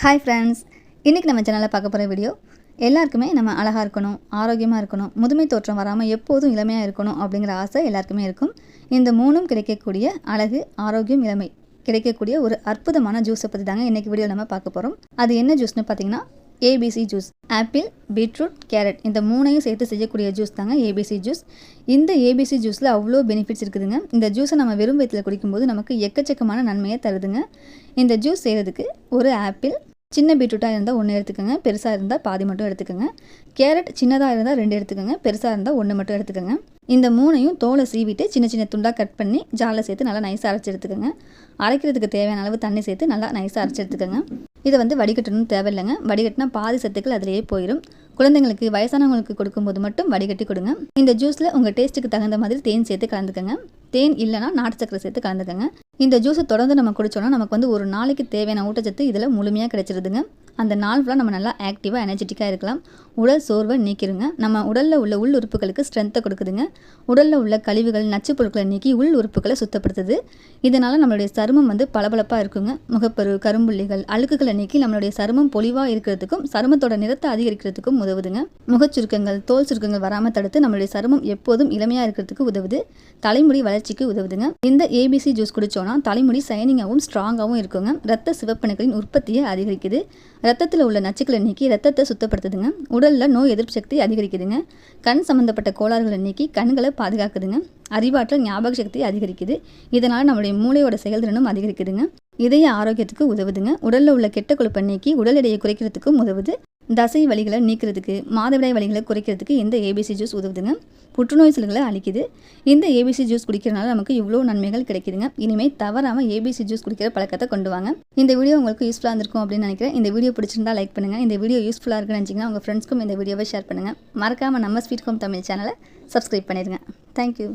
Hi friends, இன்றைக்கி நம்ம சேனலில் பார்க்க போகிற வீடியோ எல்லாருக்குமே நம்ம அழகாக இருக்கணும், ஆரோக்கியமாக இருக்கணும், முதுமை தோற்றம் வராமல் எப்போதும் இளமையாக இருக்கணும் அப்படிங்கிற ஆசை எல்லாருக்குமே இருக்கும். இந்த மூணும் கிடைக்கக்கூடிய அழகு, ஆரோக்கியம், இளமை கிடைக்கக்கூடிய ஒரு அற்புதமான ஜூஸை பற்றி தாங்க இன்றைக்கி வீடியோ நம்ம பார்க்க போகிறோம். அது என்ன ஜூஸ்னு பார்த்தீங்கன்னா ABC juice. Apple, beetroot, carrot இந்த மூணையும் சேர்த்து செய்யக்கூடிய ஜூஸ் தாங்க ஏபிசி ஜூஸ். இந்த ஏபிசி ஜூஸில் அவ்வளோ பெனிஃபிட்ஸ் இருக்குதுங்க. இந்த ஜூஸை நம்ம வெறும் வயிற்றில் குடிக்கும்போது நமக்கு எக்கச்சக்கமான நன்மையை தருதுங்க. இந்த ஜூஸ் செய்கிறதுக்கு ஒரு ஆப்பிள், சின்ன பீட்ரூட்டாக இருந்தால் 1 எடுத்துக்கோங்க, பெருசாக இருந்தால் பாதி மட்டும் எடுத்துக்கோங்க. கேரட் சின்னதாக இருந்தால் 2 எடுத்துக்கோங்க, பெருசாக இருந்தால் 1 மட்டும் எடுத்துக்கோங்க. இந்த மூணையும் தோலை சீவிட்டு சின்ன சின்ன துண்டாக கட் பண்ணி ஜாலில் சேர்த்து நல்லா நைஸாக அரைச்சி எடுத்துக்கோங்க. அரைக்கிறதுக்கு தேவையான அளவு தண்ணி சேர்த்து நல்லா நைஸாக அரைச்சி எடுத்துக்கோங்க. இதை வடிகட்டணும்னு தேவையில்லைங்க. வடிகட்டினா பாதி சத்துக்கள் அதிலேயே போயிடும். குழந்தைங்களுக்கு, வயசானவங்களுக்கு கொடுக்கும்போது மட்டும் வடிகட்டி கொடுங்க. இந்த ஜூஸில் உங்கள் டேஸ்ட்டுக்கு தகுந்த மாதிரி தேன் சேர்த்து கலந்துக்கோங்க. தேன் இல்லைனா நாட்டு சக்கரை சேர்த்து கலந்துக்கோங்க. இந்த ஜூஸை தொடர்ந்து நம்ம குடித்தோன்னா நமக்கு ஒரு நாளைக்கு தேவையான ஊட்டச்சத்து இதில் முழுமையாக கிடைச்சிருதுங்க. அந்த நாள் ஃபுல்லாக நம்ம நல்லா ஆக்டிவாக, எனர்ஜெட்டிக்காக இருக்கலாம். உடல் சோர்வை நீக்கிருங்க. நம்ம உடலில் உள்ள உள் உறுப்புகளுக்கு ஸ்ட்ரென்த்தை கொடுக்குதுங்க. உடலில் உள்ள கழிவுகள், நச்சு பொருட்களை நீக்கி உள் உறுப்புகளை சுத்தப்படுத்துது. இதனால் நம்மளுடைய சருமம் பளபளப்பாக இருக்குங்க. முகப்பரு, கரும்புள்ளிகள், அழுக்குகளை நீக்கி நம்மளுடைய சருமம் பொலிவாக இருக்கிறதுக்கும் சருமத்தோட நிறத்தை அதிகரிக்கிறதுக்கும் உதவுதுங்க. முகச்சுருக்கங்கள், தோல் சுருக்கங்கள் வராமல் தடுத்து நம்மளுடைய சருமம் எப்போதும் இளமையாக இருக்கிறதுக்கு உதவுது. தலைமுடி வளர்ச்சிக்கு உதவுதுங்க. இந்த ஏபிசி ஜூஸ் குடித்தோன்னா தலைமுடி சைனிங்காகவும் ஸ்ட்ராங்காகவும் இருக்குங்க. ரத்த சிவப்பணுக்களின் உற்பத்தியை அதிகரிக்குது. ரத்தத்தில் உள்ள நச்சுக்களை நீக்கி ரத்தத்தை சுத்தப்படுத்துதுங்க. உடலில் நோய் எதிர்ப்பு சக்தி அதிகரிக்குதுங்க. கண் சம்மந்தப்பட்ட கோளாறுகளை நீக்கி கண்களை பாதுகாக்குதுங்க. அறிவாற்றல், ஞாபக சக்தி அதிகரிக்குது. இதனால் நம்மளுடைய மூளையோட செயல்திறனும் அதிகரிக்குதுங்க. இதய ஆரோக்கியத்துக்கு உதவுதுங்க. உடலில் உள்ள கெட்ட கொழுப்பை நீக்கி உடல் எடையை குறைக்கிறதுக்கும் உதவுது. தசை வலிகளை நீக்கிறதுக்கு, மாதவிடாய் வலிகளை குறைக்கிறதுக்கு இந்த ஏபிசி ஜூஸ் உதவுதுங்க. புற்றுநோய் செல்களை அழிக்குது. இந்த ஏபிசி ஜூஸ் குடிக்கிறதுனால நமக்கு இவ்வளோ நன்மைகள் கிடைக்குதுங்க. இனிமேல் தவறாமல் ஏபிசி ஜூஸ் குடிக்கிற பழக்கத்தை கொண்டு வாங்க. இந்த வீடியோ உங்களுக்கு யூஸ்ஃபுல்லாக இருந்திருக்கும் அப்படின்னு நினைக்கிறேன். இந்த வீடியோ பிடிச்சிருந்தா லைக் பண்ணுங்கள். இந்த வீடியோ யூஸ்ஃபுல்லாக இருக்குன்னு நினச்சிங்கன்னா உங்கள் ஃப்ரெண்ட்ஸ்க்கும் இந்த வீடியோவை ஷேர் பண்ணுங்கள். மறக்காமல் நம்ம ஸ்வீட் ஹோம் தமிழ் சேனலை சப்ஸ்கிரைப் பண்ணிடுங்க. தேங்க்யூ.